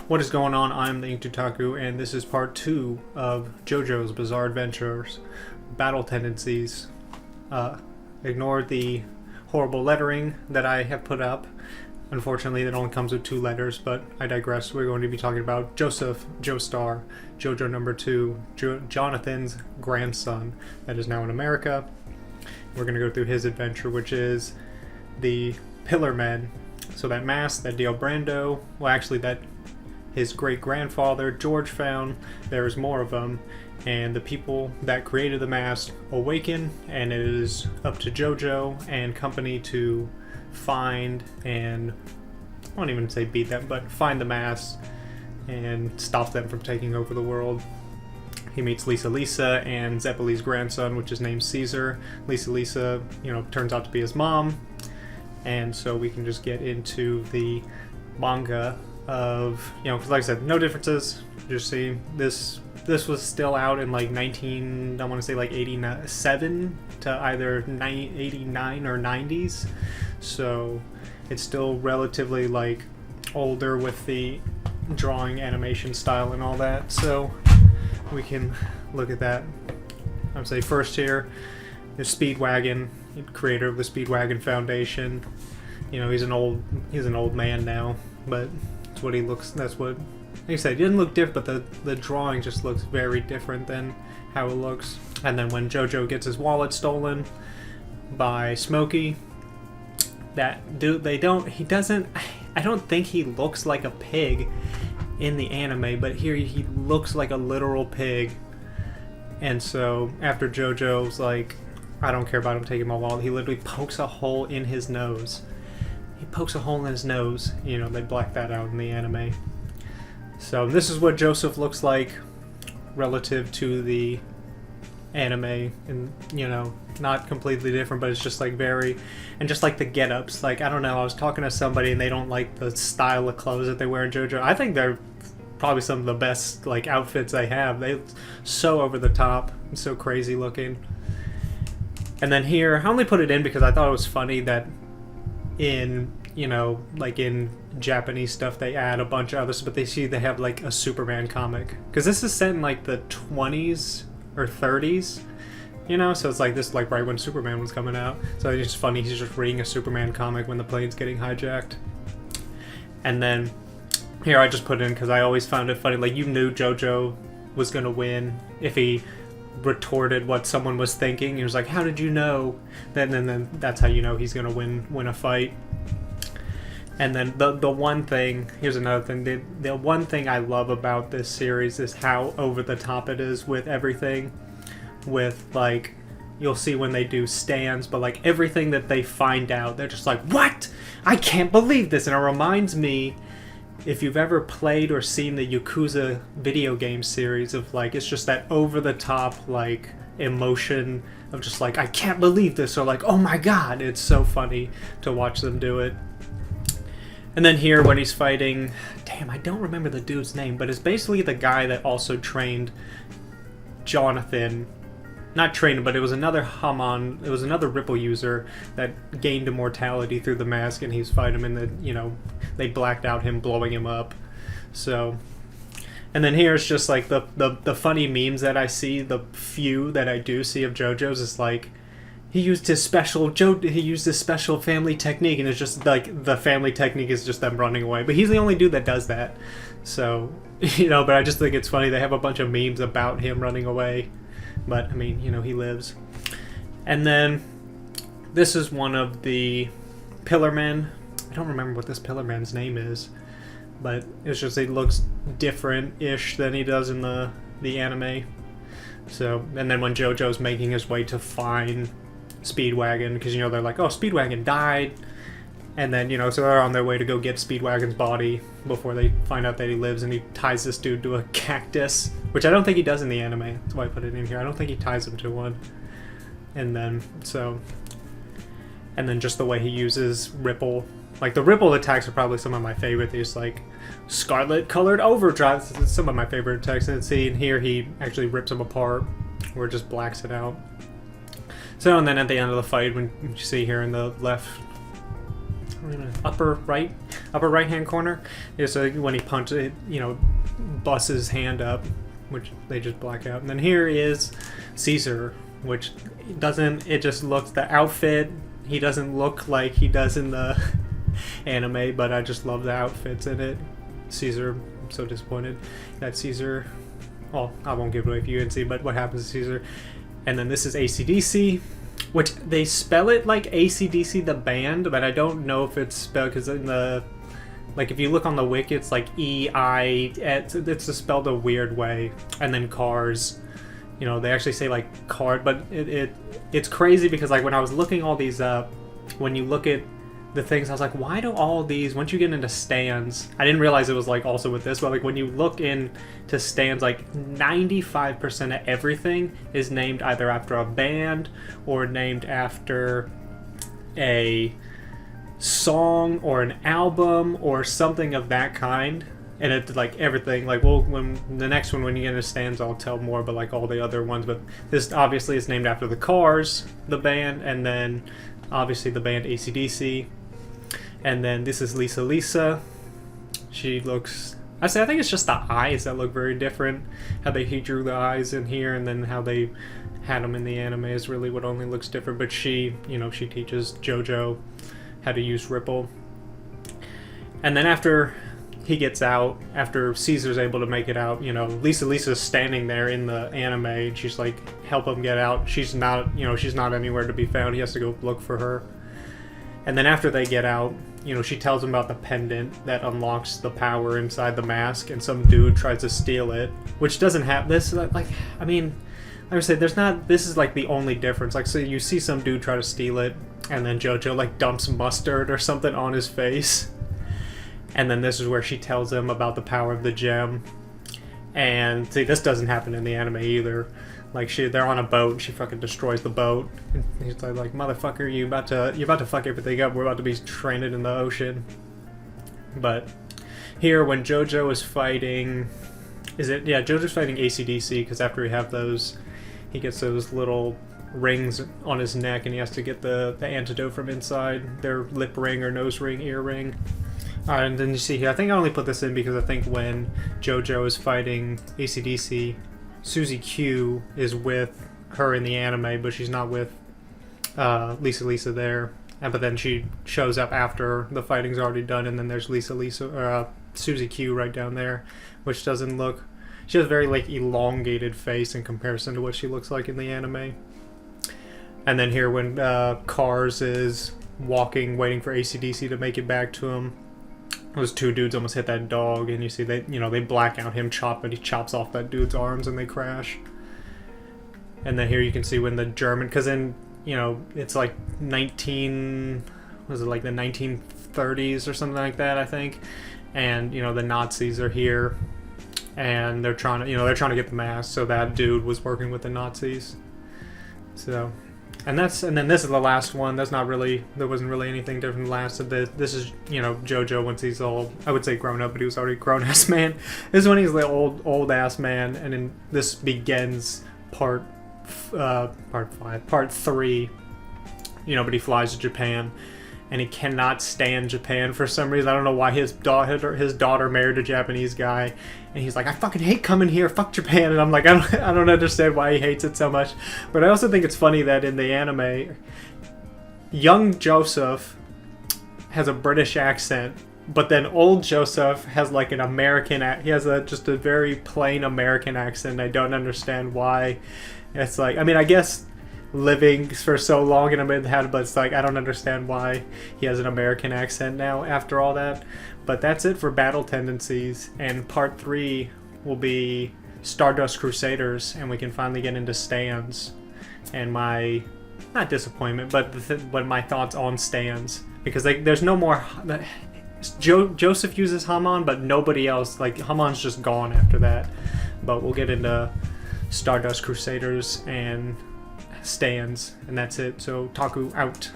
What is going on? I'm the Inktotaku, and this is part 2 of JoJo's Bizarre Adventures Battle Tendencies. Ignore the horrible lettering that I have put up. Unfortunately, it only comes with 2 letters, but I digress. We're going to be talking about Joseph Joestar, JoJo number 2, Jonathan's grandson that is now in America. We're going to go through his adventure, which is the Pillar Men. So that mask that Dio Brando, well actually that his great-grandfather George found, there's more of them, and the people that created the mask awaken, and it is up to JoJo and company to find and, I won't even say beat them, but find the mask and stop them from taking over the world. He meets Lisa and Zeppelin's grandson, which is named Caesar. Lisa, turns out to be his mom. And so we can just get into the manga of, because like I said, no differences. Just see, this was still out in like 87 to either 89 or 90s. So it's still relatively like older with the drawing animation style and all that. So we can look at that. I would say first here is Speedwagon, creator of the Speedwagon Foundation. He's an old man now, but that's what he looks. That's what, like I said, he doesn't look different, but the drawing just looks very different than how it looks. And then when JoJo gets his wallet stolen by Smokey, that dude, I don't think he looks like a pig in the anime, but here he looks like a literal pig. And so after JoJo's like, I don't care about him taking my wallet, he literally pokes a hole in his nose. He pokes a hole in his nose. They black that out in the anime. So this is what Joseph looks like relative to the anime, and not completely different, but it's just like very, and just like the get-ups, like I don't know, I was talking to somebody and they don't like the style of clothes that they wear in JoJo. I think they're probably some of the best like outfits they have. They're so over the top and so crazy looking. And then here, I only put it in because I thought it was funny that in, like in Japanese stuff, they add a bunch of others, but they have like a Superman comic. Because this is set in like the 20s or 30s, so it's like this, like right when Superman was coming out. So it's just funny, he's just reading a Superman comic when the plane's getting hijacked. And then here I just put in because I always found it funny, like you knew JoJo was going to win if he retorted what someone was thinking. He was like, how did you know? Then that's how you know he's gonna win a fight. And then the one thing, here's another thing, the one thing I love about this series is how over the top it is with everything. With like, you'll see when they do stands, but like everything that they find out, they're just like, what? I can't believe this. And it reminds me, if you've ever played or seen the Yakuza video game series, of like, it's just that over the top like emotion of just like, I can't believe this, or like, oh my god, it's so funny to watch them do it. And then here when he's fighting, damn, I don't remember the dude's name, but it's basically the guy that also trained Jonathan. Not trained, but it was another Hamon, it was another Ripple user that gained immortality through the mask, and he's fighting him, and they blacked out him blowing him up. So, and then here's just like the funny memes that I see, the few that I do see of JoJo's is like, he used his special family technique, and it's just like the family technique is just them running away. But he's the only dude that does that. So, but I just think it's funny, they have a bunch of memes about him running away. But, I mean, he lives. And then, this is one of the Pillar Men. I don't remember what this Pillar Man's name is. But it's just, he looks different-ish than he does in the anime. So, and then when JoJo's making his way to find Speedwagon, because, they're like, oh, Speedwagon died. And then, so they're on their way to go get Speedwagon's body before they find out that he lives, and he ties this dude to a cactus, which I don't think he does in the anime. That's why I put it in here. I don't think he ties him to one. And then, just the way he uses Ripple. Like, the Ripple attacks are probably some of my favorite. These, like, scarlet-colored overdrive. It's some of my favorite attacks. And see, and here he actually rips them apart, or just blacks it out. So, and then at the end of the fight, when you see here in the left upper right hand corner is when he punches it, you know, busts his hand up, which they just black out. And then here is Caesar, which doesn't, it just looks, the outfit, he doesn't look like he does in the anime, but I just love the outfits in it. Caesar, I'm so disappointed that Caesar, well, I won't give it away if you can see, but what happens to Caesar. And then this is AC/DC, which they spell it like AC/DC the band, but I don't know if it's spelled, because in the, like if you look on the wiki, it's like EI, it's spelled a weird way. And then Cars, you know, they actually say like car, but it's crazy because like when I was looking all these up, when you look at the things, I was like, why do all these, once you get into stands, I didn't realize it was like also with this, but like when you look into stands, like 95% of everything is named either after a band or named after a song or an album or something of that kind. And it's like everything, like, well, when the next one, when you get into stands, I'll tell more, but like all the other ones, but this obviously is named after the Cars, the band, and then obviously the band AC/DC. And then this is Lisa. She looks, I think it's just the eyes that look very different. How he drew the eyes in here, and then how they had them in the anime is really what only looks different. But she, you know, she teaches JoJo how to use Ripple. And then after he gets out, after Caesar's able to make it out, you know, Lisa's standing there in the anime, and she's like, help him get out. She's not, you know, she's not anywhere to be found. He has to go look for her. And then after they get out, you know, she tells him about the pendant that unlocks the power inside the mask, and some dude tries to steal it, which doesn't have this, like, I mean, like I said, there's not, this is like the only difference. Like, so you see some dude try to steal it, and then JoJo like dumps mustard or something on his face. And then this is where she tells him about the power of the gem. And see, this doesn't happen in the anime either. Like, they're on a boat, and she fucking destroys the boat. And he's like, motherfucker, you're about to fuck everything up. We're about to be stranded in the ocean. But here, when JoJo is fighting, JoJo's fighting AC/DC, because after he gets those little rings on his neck, and he has to get the antidote from inside, their lip ring or nose ring, ear ring. And then you see here, I think I only put this in because I think when JoJo is fighting AC/DC, Suzy Q is with her in the anime, but she's not with Lisa there. But then she shows up after the fighting's already done, and then there's Suzy Q right down there, which doesn't look, she has a very like elongated face in comparison to what she looks like in the anime. And then here when Cars is walking, waiting for AC/DC to make it back to him, those two dudes almost hit that dog, and you see they black out him, but he chops off that dude's arms and they crash. And then here you can see when the German, because in, you know, it's like the 1930s or something like that, I think. And, you know, the Nazis are here, and they're trying to get the mask, so that dude was working with the Nazis. So, and then this is the last one. There wasn't really anything different than last. This is, you know, JoJo once he's all, I would say grown up, but he was already a grown ass man. This is when he's the old ass man, and then this begins part 3. You know, but he flies to Japan, and he cannot stand Japan for some reason. I don't know why. His daughter married a Japanese guy, and he's like, I fucking hate coming here, fuck Japan. And I'm like, I don't understand why he hates it so much. But I also think it's funny that in the anime, young Joseph has a British accent, but then old Joseph has like an American he has just a very plain American accent. I don't understand why. It's like, I mean, I guess living for so long in America, but it's like, I don't understand why he has an American accent now after all that. But that's it for Battle Tendencies, and part 3 will be Stardust Crusaders, and we can finally get into stands and my, not disappointment, but my thoughts on stands, because there's no more. Joseph uses Hamon, but nobody else. Like, Hamon's just gone after that. But we'll get into Stardust Crusaders and stands, and that's it. So Taku out.